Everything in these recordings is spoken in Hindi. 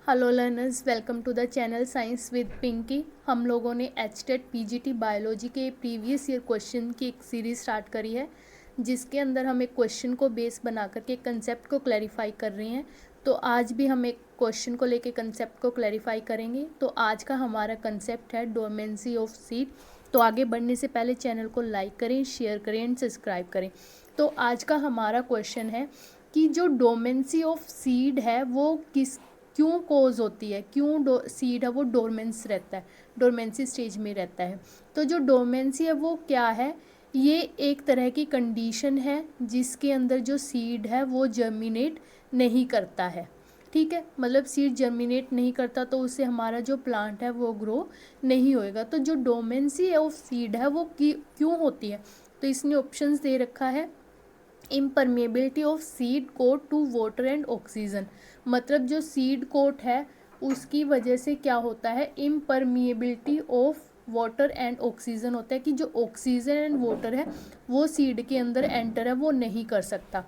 Hello learners, welcome to the channel science with Pinki. हम लोगों ने एचटेट पीजीटी बायोलॉजी के प्रीवियस ईयर क्वेश्चन की एक सीरीज़ स्टार्ट करी है, जिसके अंदर हम एक क्वेश्चन को बेस बना करके कंसेप्ट को क्लैरिफाई कर रहे हैं। तो आज भी हम एक क्वेश्चन को लेके कंसेप्ट को क्लैरिफाई करेंगे। तो आज का हमारा कंसेप्ट है डोरमेंसी ऑफ सीड। तो आगे बढ़ने से पहले चैनल को लाइक करें, शेयर करें एंड सब्सक्राइब करें। तो आज का हमारा क्वेश्चन है कि जो डोरमेंसी ऑफ सीड है वो क्यों कोज होती है, क्यों सीड है वो डोरमेंस रहता है, डोरमेंसी स्टेज में रहता है। तो जो डोरमेंसी है वो क्या है? ये एक तरह की कंडीशन है जिसके अंदर जो सीड है वो जर्मिनेट नहीं करता है। ठीक है, मतलब सीड जर्मिनेट नहीं करता तो उससे हमारा जो प्लांट है वो ग्रो नहीं होएगा। तो जो डोरमेंसी ऑफ सीड है वो क्यों होती है? तो इसने ऑप्शंस दे रखा है। Impermeability of seed coat to water and oxygen, मतलब जो सीड कोट है उसकी वजह से क्या होता है, इम्परमिएबिलिटी ऑफ वाटर एंड ऑक्सीजन होता है कि जो ऑक्सीजन एंड वाटर है वो सीड के अंदर एंटर है वो नहीं कर सकता।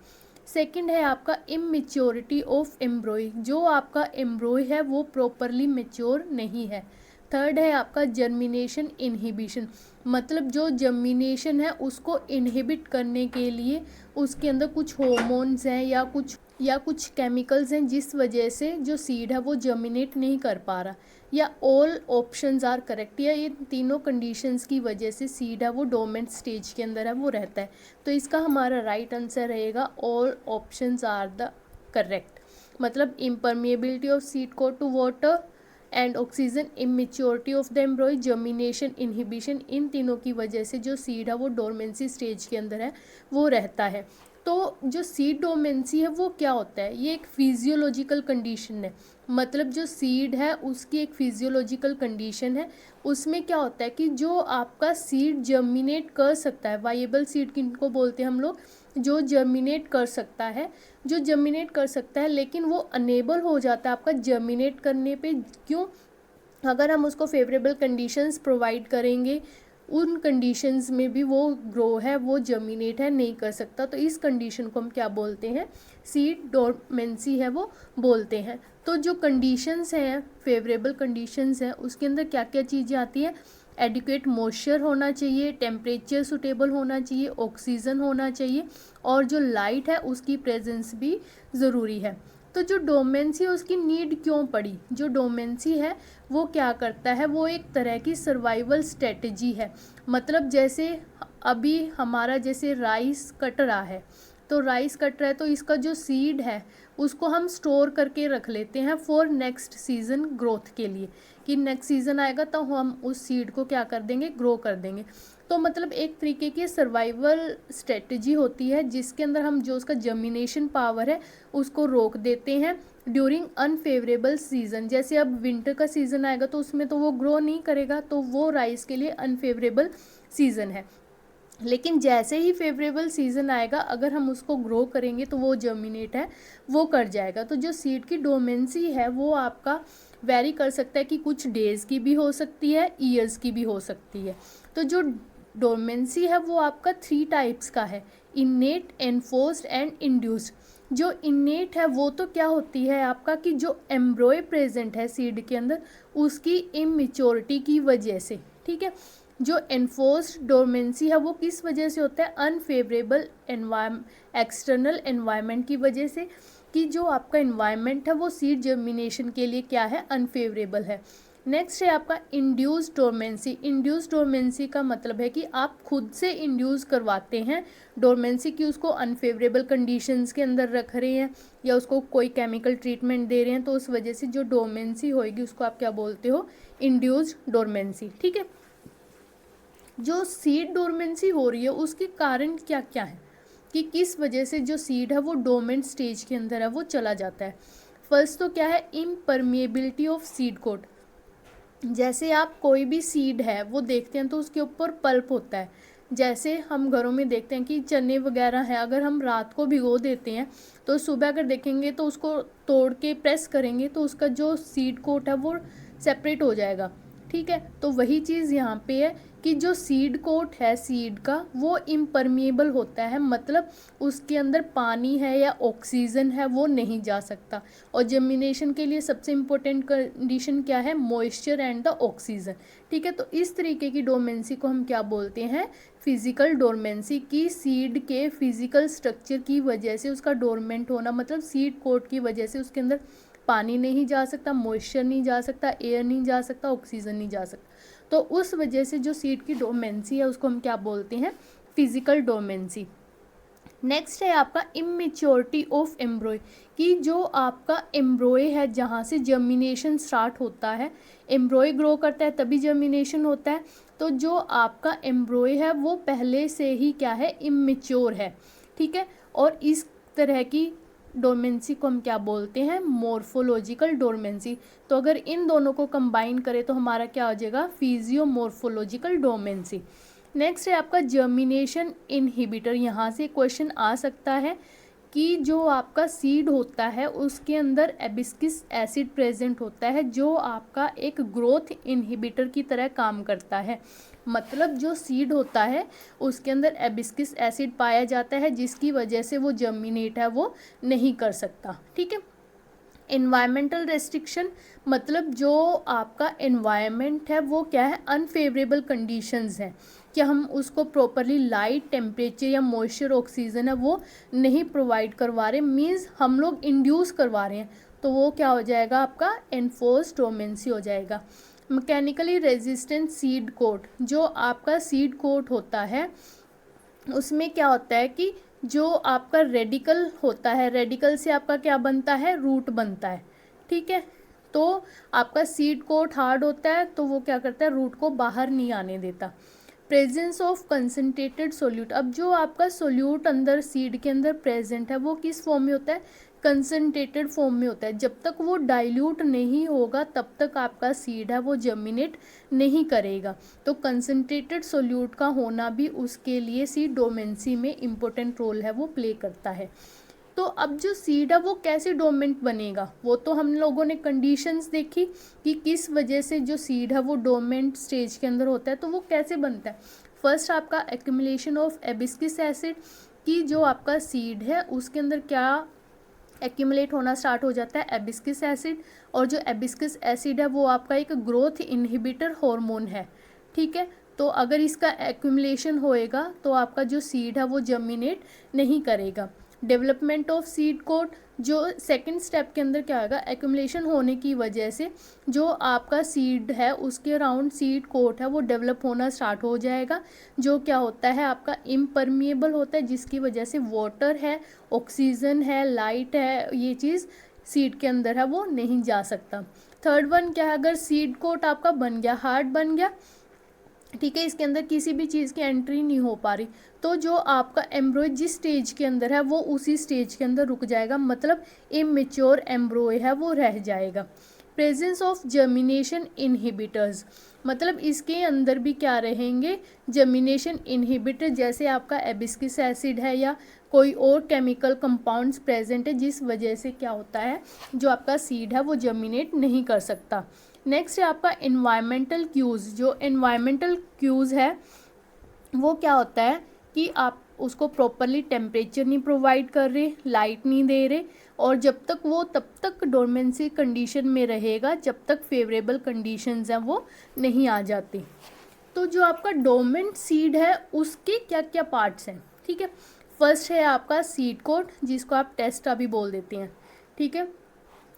सेकंड है आपका इमेच्योरिटी ऑफ एम्ब्रॉय, जो आपका एम्ब्रॉय है वो प्रॉपरली मेच्योर नहीं है। थर्ड है आपका जर्मिनेशन इनहिबिशन, मतलब जो जर्मिनेशन है उसको इनहिबिट करने के लिए उसके अंदर कुछ हॉर्मोन्स हैं या कुछ केमिकल्स हैं जिस वजह से जो सीड है वो जर्मिनेट नहीं कर पा रहा, या ऑल ऑप्शंस आर करेक्ट, या ये तीनों कंडीशंस की वजह से सीड है वो डोरमेंट स्टेज के अंदर है वो रहता है। तो इसका हमारा राइट आंसर रहेगा all options are the correct, मतलब impermeability of seed coat to water and oxygen, immaturity of the embryo, germination, inhibition, इन तीनों की वजह से जो सीड है वो डोरमेंसी स्टेज के अंदर है वो रहता है। तो जो सीड डोरमेंसी है वो क्या होता है? ये एक फिजियोलॉजिकल कंडीशन है, मतलब जो सीड है उसकी एक फिजियोलॉजिकल कंडीशन है। उसमें क्या होता है कि जो आपका सीड जर्मिनेट कर सकता है, वाइएबल सीड किनको बोलते हैं हम लोग, जो जर्मिनेट कर सकता है, जो जर्मिनेट कर सकता है लेकिन वो अनेबल हो जाता है आपका जर्मिनेट करने पे। क्यों? अगर हम उसको फेवरेबल कंडीशंस प्रोवाइड करेंगे, उन कंडीशंस में भी वो ग्रो है वो जर्मिनेट है नहीं कर सकता, तो इस कंडीशन को हम क्या बोलते हैं? सीड डोरमेंसी है वो बोलते हैं। तो जो कंडीशंस हैं, फेवरेबल कंडीशंस हैं, उसके अंदर क्या क्या चीज़ें आती हैं? एडिक्वेट मॉइस्चर होना चाहिए, टेम्परेचर सुटेबल होना चाहिए, ऑक्सीजन होना चाहिए, और जो लाइट है उसकी प्रेजेंस भी ज़रूरी है। तो जो डोमेंसी है उसकी नीड क्यों पड़ी? जो डोमेंसी है वो क्या करता है, वो एक तरह की सर्वाइवल स्ट्रेटजी है। मतलब जैसे अभी हमारा जैसे राइस कट रहा है, तो राइस कट रहा है तो इसका जो सीड है उसको हम स्टोर करके रख लेते हैं फॉर नेक्स्ट सीज़न ग्रोथ के लिए, कि नेक्स्ट सीज़न आएगा तो हम उस सीड को क्या कर देंगे, ग्रो कर देंगे। तो मतलब एक तरीके की सर्वाइवल स्ट्रेटजी होती है जिसके अंदर हम जो उसका जर्मिनेशन पावर है उसको रोक देते हैं ड्यूरिंग अनफेवरेबल सीज़न। जैसे अब विंटर का सीज़न आएगा तो उसमें तो वो ग्रो नहीं करेगा, तो वो राइस के लिए अनफेवरेबल सीज़न है। लेकिन जैसे ही फेवरेबल सीज़न आएगा अगर हम उसको ग्रो करेंगे तो वो जर्मिनेट है वो कर जाएगा। तो जो सीड की डोमेंसी है वो आपका वेरी कर सकता है कि कुछ डेज़ की भी हो सकती है, ईयर्स की भी हो सकती है। तो जो डोरमेंसी है वो आपका 3 टाइप्स का है, इनेट, एनफोर्स्ड एंड इंड्यूस्ड। जो इनेट है वो तो क्या होती है आपका कि जो एम्ब्रॉय प्रेजेंट है सीड के अंदर उसकी इमेच्योरिटी की वजह से। ठीक है, जो एनफोर्स्ड डोरमेंसी है वो किस वजह से होता है? अनफेवरेबल एक्सटर्नल एनवायरनमेंट की वजह से, कि जो आपका एनवायरनमेंट है वो सीड जर्मिनेशन के लिए क्या है, अनफेवरेबल है। नेक्स्ट है आपका इंड्यूस डोरमेंसी। इंड्यूस डोरमेंसी का मतलब है कि आप खुद से इंड्यूस करवाते हैं डोरमेंसी की, उसको अनफेवरेबल कंडीशंस के अंदर रख रहे हैं या उसको कोई केमिकल ट्रीटमेंट दे रहे हैं, तो उस वजह से जो डोरमेंसी होएगी उसको आप क्या बोलते हो? Induced dormancy. ठीक है, जो सीड डोरमेंसी हो रही है उसके कारण क्या क्या है कि किस वजह से जो सीड है वो डोरमेंट स्टेज के अंदर है वो चला जाता है। फर्स्ट तो क्या है, इम्परमिएबिलिटी ऑफ सीड कोट। जैसे आप कोई भी सीड है वो देखते हैं तो उसके ऊपर पल्प होता है। जैसे हम घरों में देखते हैं कि चने वगैरह है, अगर हम रात को भिगो देते हैं तो सुबह अगर देखेंगे तो उसको तोड़ के प्रेस करेंगे तो उसका जो सीड कोट है वो सेपरेट हो जाएगा। ठीक है। तो वही चीज़ यहाँ पे है कि जो सीड कोट है सीड का वो इम्परमिएबल होता है, मतलब उसके अंदर पानी है या ऑक्सीजन है वो नहीं जा सकता। और जर्मिनेशन के लिए सबसे इम्पोर्टेंट कंडीशन क्या है? Moisture and the oxygen. ठीक है, तो इस तरीके की डोर्मेंसी को हम क्या बोलते हैं? फिजिकल डोर्मेंसी। की सीड के फिजिकल स्ट्रक्चर की वजह से उसका डोरमेंट होना, मतलब सीड कोट की वजह से उसके अंदर पानी नहीं जा सकता, मॉइस्चर नहीं जा सकता, एयर नहीं जा सकता, ऑक्सीजन नहीं जा सकता। तो उस वजह से जो सीड की डोर्मेंसी है उसको हम क्या बोलते हैं? फिजिकल डोर्मेंसी। नेक्स्ट है आपका इमेच्योरिटी ऑफ एम्ब्रॉय। कि जो आपका एम्ब्रॉय है जहाँ से जर्मिनेशन स्टार्ट होता है, एम्ब्रॉय ग्रो करता है तभी जर्मिनेशन होता है। तो जो आपका एम्ब्रॉय है वो पहले से ही क्या है? इमेच्योर है। ठीक है, और इस तरह की डोर्मेंसी को हम क्या बोलते हैं? मॉर्फोलॉजिकल डोर्मेंसी। तो अगर इन दोनों को कंबाइन करें तो हमारा क्या हो जाएगा? फिजियोमॉर्फोलॉजिकल डोर्मेंसी। नेक्स्ट है आपका जर्मिनेशन इनहिबिटर। यहाँ से क्वेश्चन आ सकता है कि जो आपका सीड होता है उसके अंदर एबिस्किस एसिड प्रेजेंट होता है जो आपका एक ग्रोथ इनहिबिटर की तरह काम करता है। मतलब जो सीड होता है उसके अंदर एबिस्किस एसिड पाया जाता है जिसकी वजह से वो जर्मिनेट है वो नहीं कर सकता। ठीक है। इन्वायरमेंटल रेस्ट्रिक्शन, मतलब जो आपका एनवायरनमेंट है वो क्या है? अनफेवरेबल कंडीशंस हैं कि हम उसको प्रॉपरली लाइट, टेम्परेचर या मॉइस्चर, ऑक्सीजन है वो नहीं प्रोवाइड करवा रहे, मीन्स हम लोग इंड्यूस करवा रहे हैं। तो वो क्या हो जाएगा? आपका एनफोर्स्ड डोर्मेंसी हो जाएगा। मैकेनिकली रेजिस्टेंट सीड कोट, जो आपका सीड कोट होता है उसमें क्या होता है कि जो आपका रेडिकल होता है, रेडिकल से आपका क्या बनता है? रूट बनता है। ठीक है, तो आपका सीड कोट हार्ड होता है तो वो क्या करता है? रूट को बाहर नहीं आने देता। प्रेजेंस ऑफ कंसनट्रेटेड सोल्यूट, अब जो आपका सोल्यूट अंदर सीड के अंदर प्रेजेंट है वो किस फॉर्म में होता है? कंसनट्रेटेड फॉर्म में होता है। जब तक वो डाइल्यूट नहीं होगा तब तक आपका सीड है वो जर्मिनेट नहीं करेगा। तो कंसनट्रेटेड सोल्यूट का होना भी उसके लिए सीड डोर्मेंसी में इम्पोर्टेंट रोल है वो प्ले करता है। तो अब जो सीड है वो कैसे डोर्मेंट बनेगा, वो तो हम लोगों ने कंडीशंस देखी कि किस वजह से जो सीड है वो डोर्मेंट स्टेज के अंदर होता है। तो वो कैसे बनता है? फर्स्ट आपका एक्यूमुलेशन ऑफ एबिस्किस एसिड, कि जो आपका सीड है उसके अंदर क्या एक्यूमुलेट होना स्टार्ट हो जाता है? एबिस्किस एसिड। और जो एबिस्किस एसिड है वो आपका एक ग्रोथ इनहिबिटर हार्मोन है। ठीक है, तो अगर इसका एक्यूमुलेशन होएगा तो आपका जो सीड है वो जर्मिनेट नहीं करेगा। डेवलपमेंट ऑफ सीड कोट, जो सेकंड स्टेप के अंदर क्या होगा? एक्यूमुलेशन होने की वजह से जो आपका सीड है उसके अराउंड सीड कोट है वो डेवलप होना स्टार्ट हो जाएगा, जो क्या होता है? आपका इम्परमिएबल होता है जिसकी वजह से वाटर है, ऑक्सीजन है, लाइट है, ये चीज़ सीड के अंदर है वो नहीं जा सकता। थर्ड वन क्या है? अगर सीड कोट आपका बन गया, हार्ड बन गया, ठीक है, इसके अंदर किसी भी चीज़ की एंट्री नहीं हो पा रही, तो जो आपका एम्ब्रॉय जिस स्टेज के अंदर है वो उसी स्टेज के अंदर रुक जाएगा, मतलब इमेच्योर एम्ब्रॉय है वो रह जाएगा। प्रेजेंस ऑफ जर्मिनेशन इनहिबिटर्स, मतलब इसके अंदर भी क्या रहेंगे? जर्मिनेशन इनहिबिटर, जैसे आपका एबिस्किस एसिड है या कोई और केमिकल कंपाउंड्स प्रेजेंट है जिस वजह से क्या होता है? जो आपका सीड है वो जर्मिनेट नहीं कर सकता। नेक्स्ट है आपका एनवायरमेंटल क्यूज़। जो एनवायरमेंटल क्यूज़ है वो क्या होता है कि आप उसको प्रॉपरली टेम्परेचर नहीं प्रोवाइड कर रहे, लाइट नहीं दे रहे, और जब तक वो तब तक डोर्मेंसी कंडीशन में रहेगा जब तक फेवरेबल कंडीशंस हैं वो नहीं आ जाती। तो जो आपका डोर्मेंट सीड है उसके क्या क्या पार्ट्स हैं? ठीक है, फर्स्ट है आपका सीड कोट जिसको आप टेस्ट अभी बोल देते हैं। ठीक है,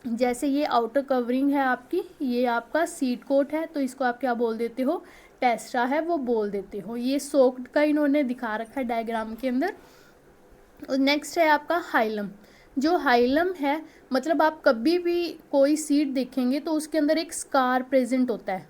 जैसे ये आउटर कवरिंग है आपकी, ये आपका सीड कोट है तो इसको आप क्या बोल देते हो? टेस्टा है वो बोल देते हो। ये सोक्ड का इन्होंने दिखा रखा है डायग्राम के अंदर। नेक्स्ट है आपका हाइलम। जो हाइलम है, मतलब आप कभी भी कोई सीड देखेंगे तो उसके अंदर एक स्कार प्रेजेंट होता है।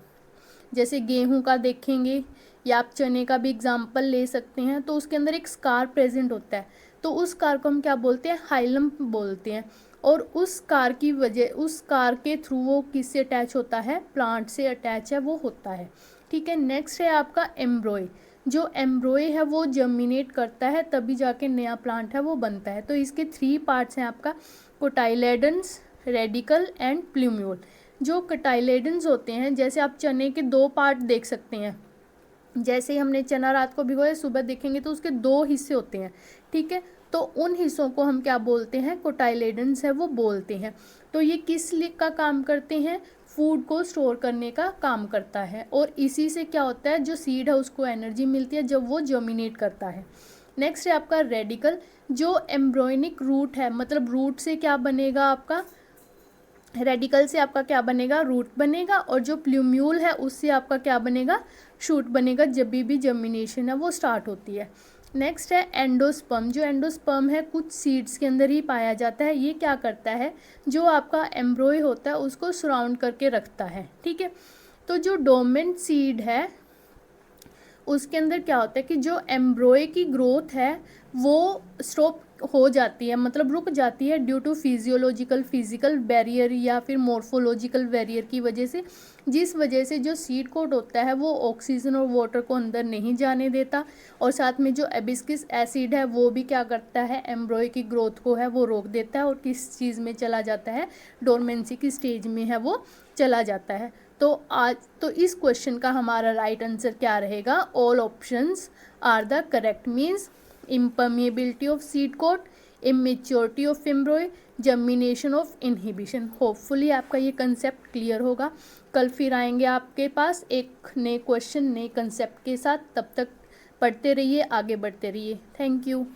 जैसे गेहूं का देखेंगे या आप चने का भी एग्जाम्पल ले सकते हैं, तो उसके अंदर एक स्कार प्रेजेंट होता है। तो उस स्कार को हम क्या बोलते हैं? हाइलम बोलते हैं। और उस स्कार की वजह, उस स्कार के थ्रू वो किससे अटैच होता है? प्लांट से अटैच है वो होता है। ठीक है, नेक्स्ट है आपका एम्ब्रॉय। जो एम्ब्रॉय है वो जर्मिनेट करता है तभी जाके नया प्लांट है वो बनता है। तो इसके 3 पार्ट्स हैं आपका कोटाइलेडन्स, रेडिकल एंड प्लूम्यूल। जो कटाइलेडन्स होते हैं, जैसे आप चने के दो पार्ट देख सकते हैं, जैसे ही हमने चना रात को भिगोया, सुबह देखेंगे तो उसके दो हिस्से होते हैं, ठीक है। तो उन हिस्सों को हम क्या बोलते हैं, कोटाइलेडन्स है वो बोलते हैं। तो ये किस लिए का काम करते हैं, फूड को स्टोर करने का काम करता है, और इसी से क्या होता है, जो सीड है उसको एनर्जी मिलती है जब वो जर्मिनेट करता है। नेक्स्ट है आपका रेडिकल। जो एम्ब्रॉयनिक रूट है, मतलब रूट से क्या बनेगा आपका, रेडिकल से आपका क्या बनेगा, रूट बनेगा, और जो प्लूम्यूल है उससे आपका क्या बनेगा, शूट बनेगा, जब भी जर्मिनेशन है वो स्टार्ट होती है। नेक्स्ट है एंडोस्पर्म। जो एंडोस्पर्म है कुछ सीड्स के अंदर ही पाया जाता है। ये क्या करता है, जो आपका एम्ब्रॉय होता है उसको सराउंड करके रखता है, ठीक है। तो जो डोमेंट सीड है उसके अंदर क्या होता है कि जो एम्ब्रॉय की ग्रोथ है वो स्टॉप हो जाती है, मतलब रुक जाती है, ड्यू टू फिजिकल बैरियर या फिर मॉर्फोलॉजिकल बैरियर की वजह से, जिस वजह से जो सीड कोट होता है वो ऑक्सीजन और वाटर को अंदर नहीं जाने देता, और साथ में जो एबिस्किस एसिड है वो भी क्या करता है, एम्ब्रॉय की ग्रोथ को है वो रोक देता है, और किस चीज़ में चला जाता है, डोरमेंसी की स्टेज में है वो चला जाता है। तो इस क्वेश्चन का हमारा राइट आंसर क्या रहेगा, all options are the correct. Means impermeability of seed coat, immaturity of embryo, germination of inhibition. Hopefully आपका ये कंसेप्ट क्लियर होगा। कल फिर आएंगे आपके पास एक नए क्वेश्चन नए कंसेप्ट के साथ। तब तक पढ़ते रहिए, आगे बढ़ते रहिए। Thank you.